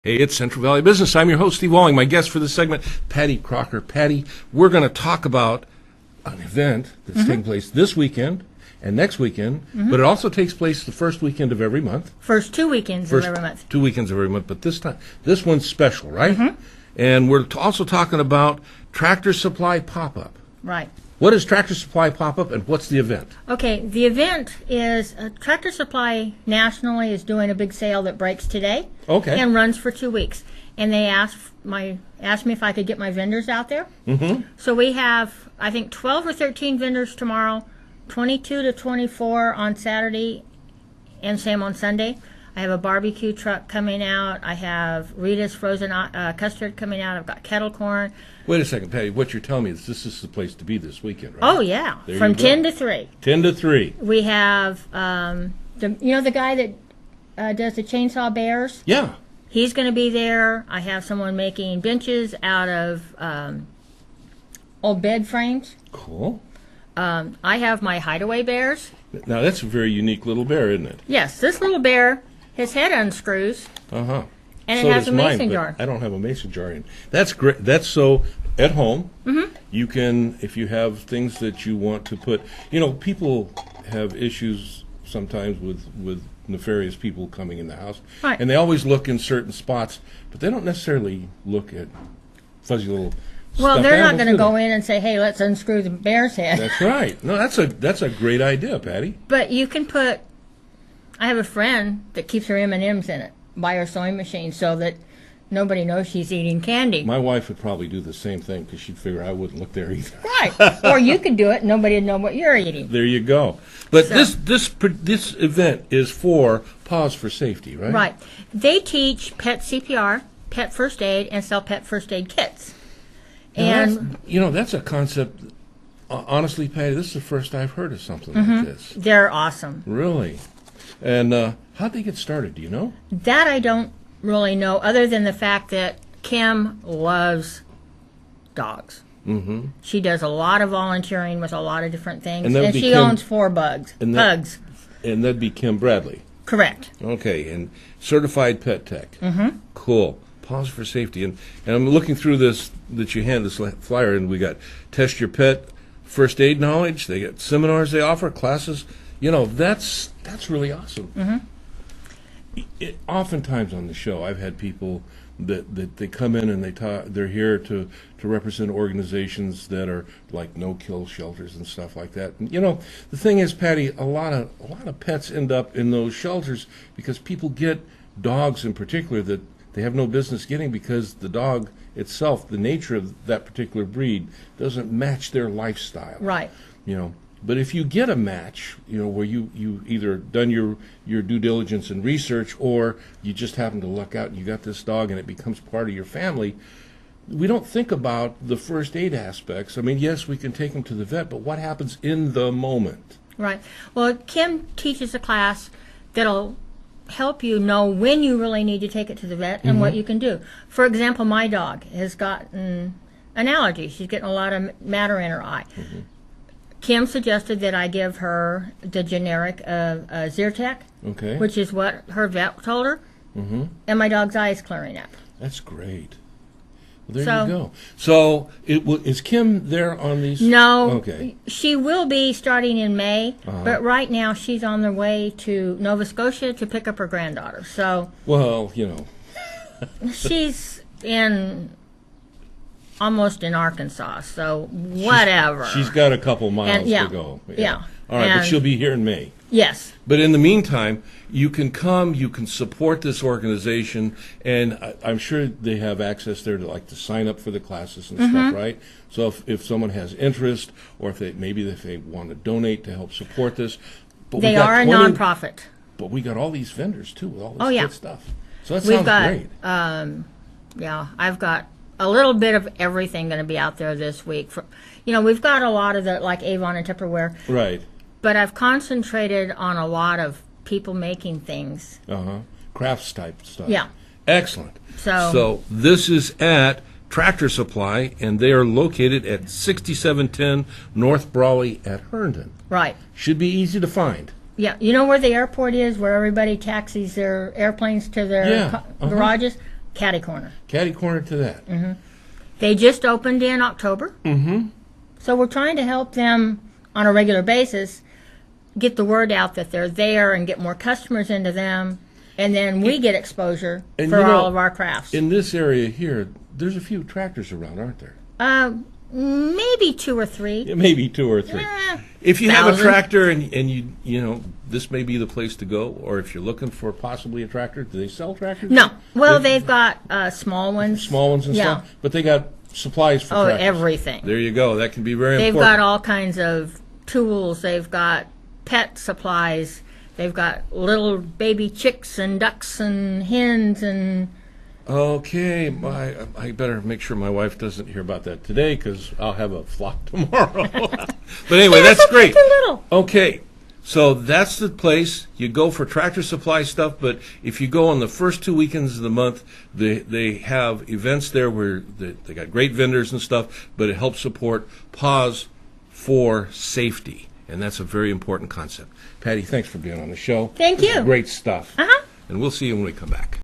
Hey, it's Central Valley Business. I'm your host, Steve Walling. My guest for this segment, Patti Crocker. Patti, we're going to talk about an event that's taking place this weekend and next weekend, but it also takes place the first weekend of every month. First two weekends of every month. 2 weekends of every month, but this time, this one's special, right? And we're also talking about Tractor Supply Pop-Up. Right. What is Tractor Supply Pop-Up and what's the event? Okay, the event is Tractor Supply nationally is doing a big sale that breaks today. Okay. And runs for 2 weeks. And they asked me if I could get my vendors out there. So we have, I think, 12 or 13 vendors tomorrow, 22 to 24 on Saturday, and same on Sunday. I have a barbecue truck coming out. I have Rita's frozen custard coming out. I've got kettle corn. Wait a second, Patti. What you're telling me is this is the place to be this weekend, right? Oh, yeah. There From you go. 10 to 3. 10 to 3. We have, the guy that does the chainsaw bears? Yeah. He's going to be there. I have someone making benches out of old bed frames. Cool. I have my hideaway bears. Now, that's a very unique little bear, isn't it? Yes, this little bear, his head unscrews, Uh-huh. and So it has does a mason mine, but jar. I don't have a mason jar in. That's great. That's so at home. You can, if you have things that you want to put, people have issues sometimes with nefarious people coming in the house. Right. And they always look in certain spots, but they don't necessarily look at fuzzy little Well, stuffed they're not animals, going do to they? go in and say, hey, let's unscrew the bear's head. That's right. No, that's a great idea, Patti. But you can put, I have a friend that keeps her M&Ms in it by her sewing machine so that nobody knows she's eating candy. My wife would probably do the same thing because she'd figure I wouldn't look there either. Right. Or you could do it and nobody would know what you're eating. There you go. But So- this event is for Paws for Safety, right? Right. They teach pet CPR, pet first aid, and sell pet first aid kits. And That's a concept. Honestly, Patti, this is the first I've heard of something like this. they're awesome. Really? And how'd they get started? Do you know? That I don't really know, other than the fact that Kim loves dogs. She does a lot of volunteering with a lot of different things, And that would and be she Kim- owns 4 pugs. and that'd be Kim Bradley. Correct. Okay, and certified pet tech. Cool. Paws for Safety. And I'm looking through this that you hand this flyer, and we got test your pet first aid knowledge. They got seminars they offer, classes. That's really awesome. Oftentimes on the show, I've had people that they come in and they're here to represent organizations that are like no-kill shelters and stuff like that. And, the thing is, Patti, a lot of pets end up in those shelters because people get dogs in particular that they have no business getting because the dog itself, the nature of that particular breed, doesn't match their lifestyle. Right. But if you get a match, where you either done your due diligence and research, or you just happen to luck out and you got this dog and it becomes part of your family, we don't think about the first aid aspects. I mean, yes, we can take them to the vet, but what happens in the moment? Right. Well, Kim teaches a class that'll help you know when you really need to take it to the vet and what you can do. For example, my dog has gotten an allergy. She's getting a lot of matter in her eye. Kim suggested that I give her the generic Zyrtec, Okay. which is what her vet told her, and my dog's eye is clearing up. That's great. Well, there So- you go. So is Kim there on these? No, Okay. she will be starting in May, but right now she's on the way to Nova Scotia to pick up her granddaughter. So Well, she's almost in Arkansas, so whatever. she's got a couple miles And- yeah, to go. yeah. All right, but And- she'll be here in May. Yes. But in the meantime, you can come, you can support this organization, and I'm sure they have access there to sign up for the classes and stuff, right? So if someone has interest, or if they want to donate to help support this, but They we got are a 20 nonprofit. But we got all these vendors too with all this Oh, yeah. good stuff. So that We've sounds got, great. I've got a little bit of everything going to be out there this week. We've got a lot of the, like Avon and Tupperware, Right. but I've concentrated on a lot of people making things. Crafts type stuff. Yeah. Excellent. So this is at Tractor Supply, and they are located at 6710 North Brawley at Herndon. Right. Should be easy to find. Yeah, you know where the airport is, where everybody taxis their airplanes to their Yeah, garages? Catty Corner. Catty corner to that. They just opened in October. So we're trying to help them on a regular basis get the word out that they're there and get more customers into them, and then we get exposure And for you know, all of our crafts. In this area here, there's a few tractors around, aren't there? Maybe 2 or 3. Yeah, maybe 2 or 3. If you have a tractor and you know, this may be the place to go, or if you're looking for possibly a tractor, do they sell tractors? No. Well, they've got small ones. Small ones and Yeah. stuff, but they got supplies for Oh, tractors. everything. There you go. That can be very They've important. got all kinds of tools. They've got pet supplies. They've got little baby chicks and ducks and hens and... Okay, I better make sure my wife doesn't hear about that today, because I'll have a flock tomorrow. But anyway, Yeah, that's so great. they're little. Okay, so that's the place. You go for tractor supply stuff, but if you go on the first 2 weekends of the month, they have events there where they got great vendors and stuff, but it helps support Paws for safety, and that's a very important concept. Patti, thanks for being on the show. Thank This is you. great stuff. Uh-huh. And we'll see you when we come back.